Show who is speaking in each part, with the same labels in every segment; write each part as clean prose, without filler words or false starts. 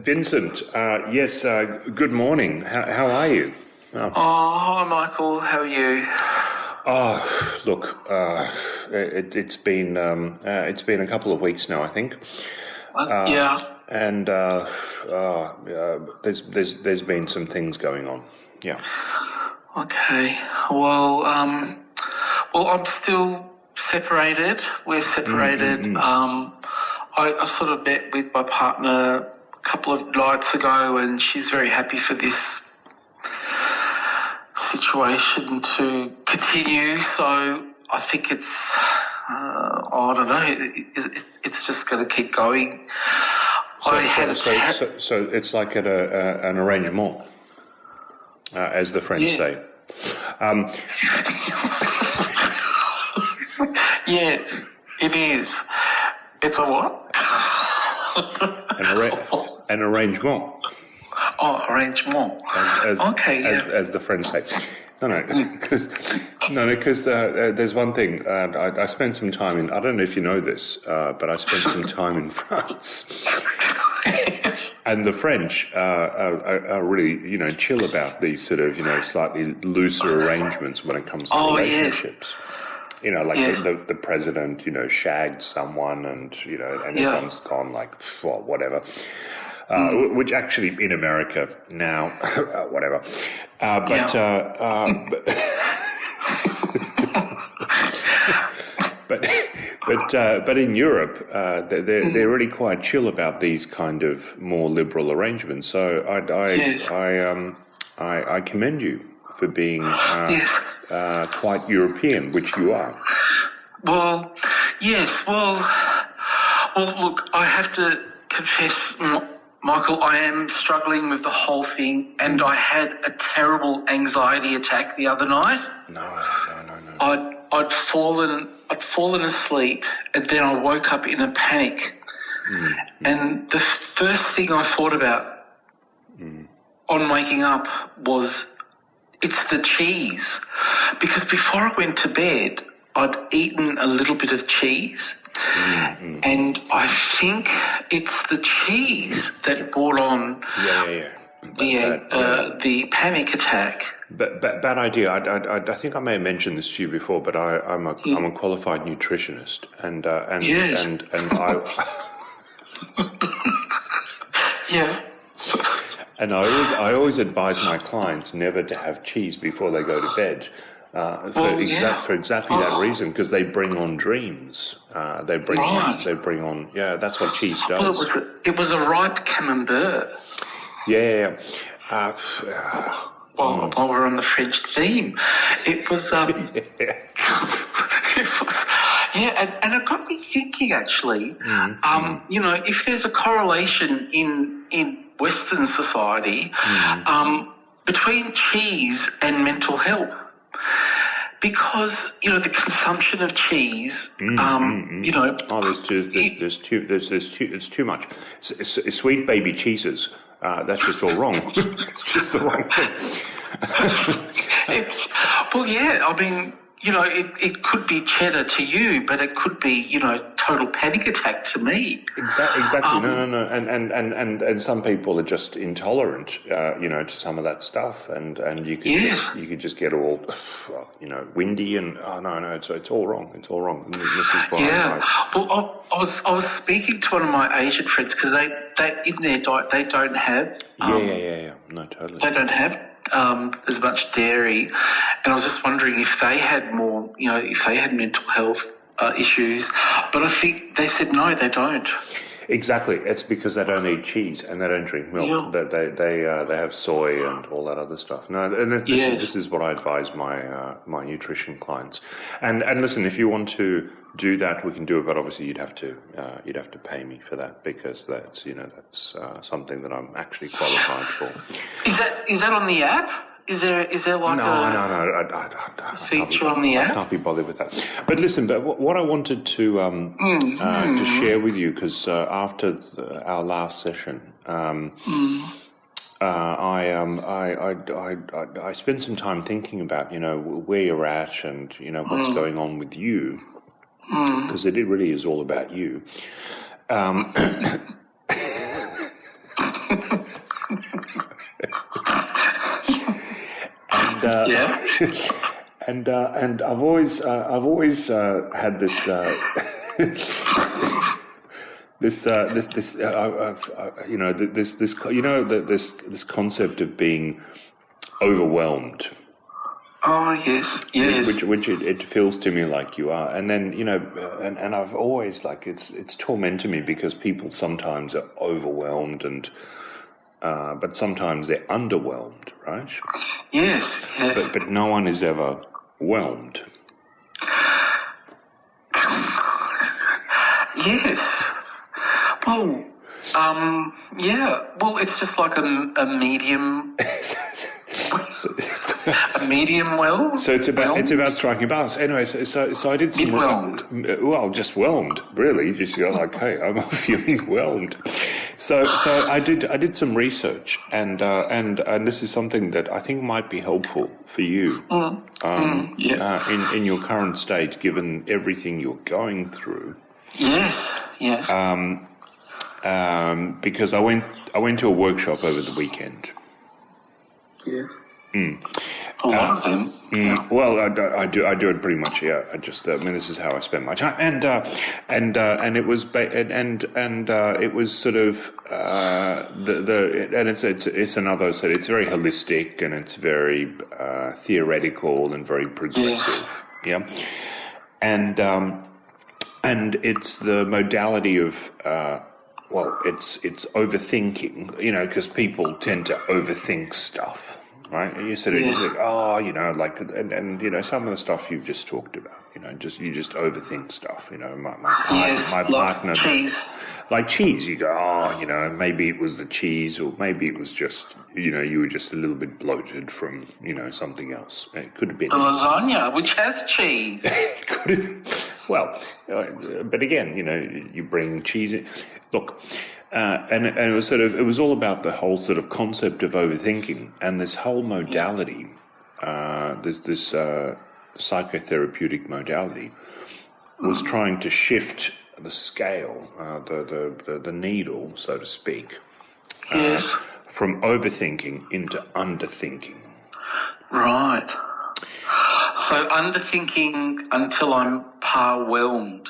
Speaker 1: Vincent, yes, good morning. How are you?
Speaker 2: Oh, hi, Michael. How are you?
Speaker 1: Oh, look, it's been a couple of weeks now, I think.
Speaker 2: Yeah.
Speaker 1: And there's been some things going on. Yeah.
Speaker 2: Okay. Well, I'm still separated. We're separated. I sort of met with my partner a couple of nights ago, and she's very happy for this situation to continue. So I think it's, I don't know, it's just going to keep going.
Speaker 1: So it's like at an arrangement, as the French say.
Speaker 2: Yes, it is. It's a what?
Speaker 1: An arrangement.
Speaker 2: Oh, arrangement.
Speaker 1: As the French say. Because there's one thing. I spent some time in. I don't know if you know this, but I spent some time in France. And the French are really, chill about these sort of, slightly looser arrangements when it comes to relationships. Yes. The president, shagged someone and, and everyone's gone like, well, whatever. Which actually in America now, whatever. But in Europe, they're really quite chill about these kind of more liberal arrangements. So I commend you for being quite European, which you are.
Speaker 2: Well, yes. Well, look, I have to confess, Michael, I am struggling with the whole thing, and I had a terrible anxiety attack the other night.
Speaker 1: No.
Speaker 2: I'd fallen asleep, and then I woke up in a panic. And the first thing I thought about on waking up was, it's the cheese. Because before I went to bed, I'd eaten a little bit of cheese. And I think it's the cheese that brought on the panic attack.
Speaker 1: But bad idea. I think I may have mentioned this to you before, but I'm a qualified nutritionist, and I
Speaker 2: yeah.
Speaker 1: And I always advise my clients never to have cheese before they go to bed. For exactly that reason, because they bring on dreams. They bring on. Yeah, that's what cheese does.
Speaker 2: Well, it was a ripe camembert.
Speaker 1: Yeah.
Speaker 2: While we're on the French theme, it was. It was. Yeah, and it got me thinking. Actually, if there's a correlation in Western society between cheese and mental health. Because the consumption of cheese,
Speaker 1: it's too much. Sweet baby cheeses, that's just all wrong. It's just the wrong thing. It could be cheddar to you, but it could be, total panic attack to me. Exactly. No. And some people are just intolerant, to some of that stuff, and you could just get all, windy and it's all wrong. It's all wrong. And this is why.
Speaker 2: Well, I was speaking to one of my Asian friends because they in their diet they don't have.
Speaker 1: No, totally.
Speaker 2: They don't have as much dairy, and I was just wondering if they had more, if they had mental health issues, but I think they said no, they don't.
Speaker 1: Exactly, it's because they don't eat cheese and they don't drink milk. Yeah. They have soy and all that other stuff. No, and this is what I advise my nutrition clients. And listen, if you want to do that, we can do it, but obviously you'd have to pay me for that, because that's something that I'm actually qualified for.
Speaker 2: Is that on the app? Is there like
Speaker 1: I
Speaker 2: feature on the app?
Speaker 1: I can't be bothered with that. But listen, but what I wanted to share with you, because after our last session, I spent some time thinking about, where you're at and, what's going on with you, because it really is all about you. And I've always had this this concept of being overwhelmed.
Speaker 2: Oh yes.
Speaker 1: Which it feels to me like you are, and then and I've always it's tormented me because people sometimes are overwhelmed and. But sometimes they're underwhelmed, right?
Speaker 2: Yes.
Speaker 1: But no one is ever whelmed.
Speaker 2: Yes. Well, yeah. Well, it's just like a medium. A medium well.
Speaker 1: So it's about striking balance. Anyway, so I did some just whelmed, really. Just like, hey, I'm feeling whelmed. So I did some research, and this is something that I think might be helpful for you in your current state, given everything you're going through.
Speaker 2: Yes.
Speaker 1: Because I went to a workshop over the weekend.
Speaker 2: Yes. A lot of them.
Speaker 1: Well, I do it pretty much. Yeah, this is how I spend my time, and it was it was sort of it's another sort. It's very holistic and it's very theoretical and very progressive. Yeah, and it's the modality of. It's overthinking, because people tend to overthink stuff, right? You sort of just like, some of the stuff you've just talked about, you just overthink stuff, my partner,
Speaker 2: cheese.
Speaker 1: Like cheese, you go, maybe it was the cheese, or maybe it was just, you were just a little bit bloated from, something else. It could have been
Speaker 2: the lasagna, which has cheese.
Speaker 1: Could have been. Well, but again, you bring cheese in. Look, and it was all about the whole sort of concept of overthinking and this whole modality, this psychotherapeutic modality, was trying to shift the scale, the needle, so to speak, from overthinking into underthinking.
Speaker 2: Right. So underthinking until I'm par-whelmed.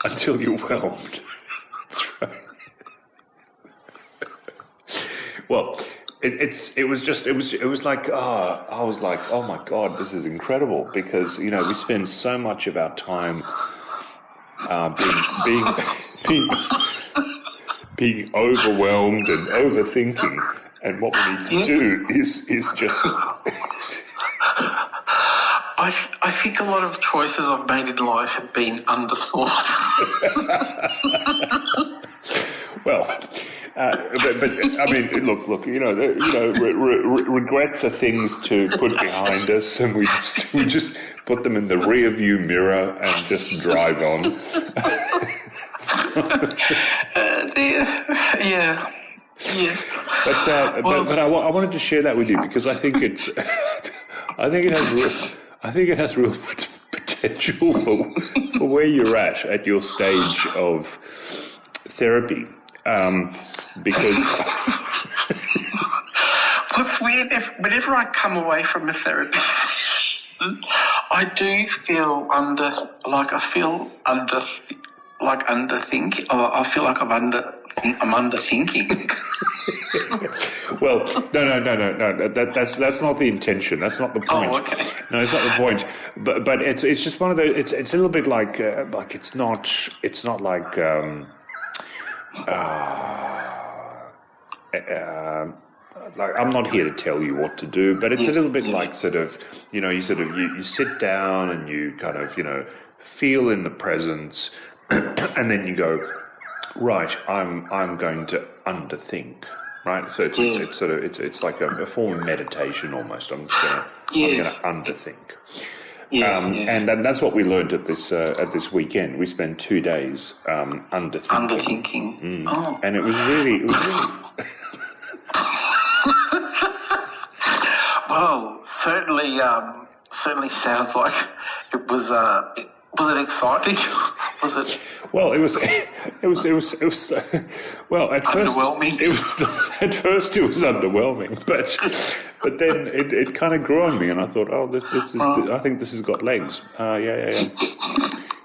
Speaker 1: Until you're whelmed. That's right. Well, it was like, I was like, oh my God, this is incredible, because we spend so much of our time being overwhelmed and overthinking, and what we need to do is just.
Speaker 2: I think a lot of choices I've made in life have been underthought.
Speaker 1: Well, but I mean, look. Regrets are things to put behind us, and we just put them in the rear view mirror and just drive on.
Speaker 2: Yeah. Yes.
Speaker 1: But I wanted to share that with you because I think it has real potential for where you're at your stage of therapy, because
Speaker 2: what's weird, whenever I come away from a therapy session, I do feel underthinking. I feel like I'm underthinking.
Speaker 1: Well, no. That's not the intention. That's not the point.
Speaker 2: Oh, okay.
Speaker 1: No, it's not the point. But it's just one of those. It's a little bit like it's not like like I'm not here to tell you what to do, but it's a little bit like you sit down and you kind of feel in the presence, and then you go, right, I'm going to underthink. right? So it's like a form of meditation almost. I'm gonna underthink. And then that's what we learned at this weekend. We spent 2 days underthinking. And it was really
Speaker 2: well, certainly sounds like it was. Was it exciting? Was it?
Speaker 1: Well, it was. Well, at first,
Speaker 2: underwhelming.
Speaker 1: At first it was underwhelming, but then it kind of grew on me, and I thought, oh, this is. I think this has got legs. Yeah.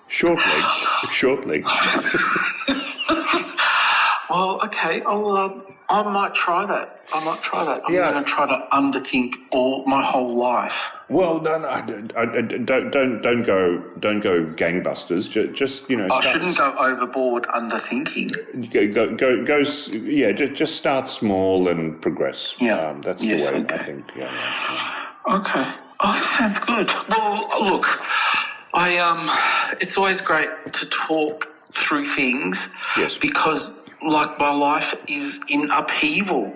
Speaker 1: Short legs.
Speaker 2: Well, okay. I might try that. I'm going to try to underthink my whole life.
Speaker 1: Well, no, don't go gangbusters. Just
Speaker 2: I shouldn't go overboard underthinking.
Speaker 1: Just start small and progress.
Speaker 2: Yeah,
Speaker 1: that's the way. Okay. I think. Yeah.
Speaker 2: Okay. Oh, that sounds good. Well, look, it's always great to talk through things.
Speaker 1: Yes.
Speaker 2: Because like my life is in upheaval.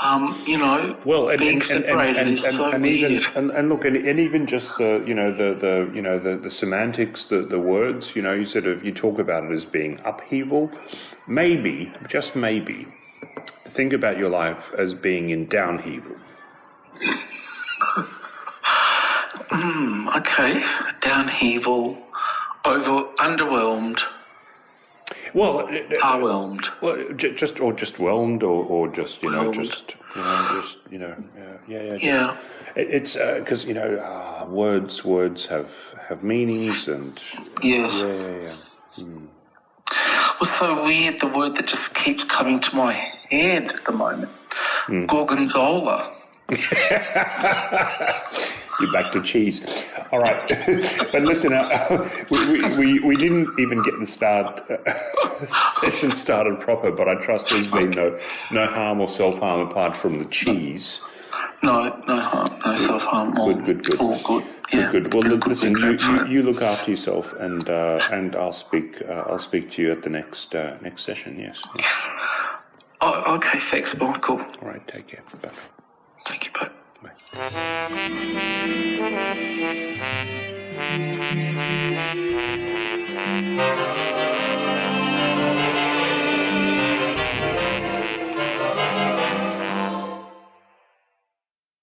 Speaker 2: Being separated is so weird.
Speaker 1: And look, and even just the semantics, the words, you talk about it as being upheaval. Maybe, just maybe, think about your life as being in downheaval.
Speaker 2: Okay, downheaval, underwhelmed.
Speaker 1: Well,
Speaker 2: overwhelmed.
Speaker 1: Well, just whelmed, or just
Speaker 2: Yeah.
Speaker 1: It's because words have meanings, and
Speaker 2: yes.
Speaker 1: Yeah.
Speaker 2: Well, so weird. The word that just keeps coming to my head at the moment, gorgonzola.
Speaker 1: You're back to cheese. All right. But listen, we didn't even get the session started proper, but I trust there's been no harm or self-harm apart from the cheese.
Speaker 2: No harm, no self-harm.
Speaker 1: Good.
Speaker 2: All good. Yeah.
Speaker 1: Good. Well, listen, you look after yourself, and I'll speak to you at the next session. Yes.
Speaker 2: Oh, okay. Thanks, Michael.
Speaker 1: All right. Take care. Bye.
Speaker 2: Thank you, bye.
Speaker 1: Bye.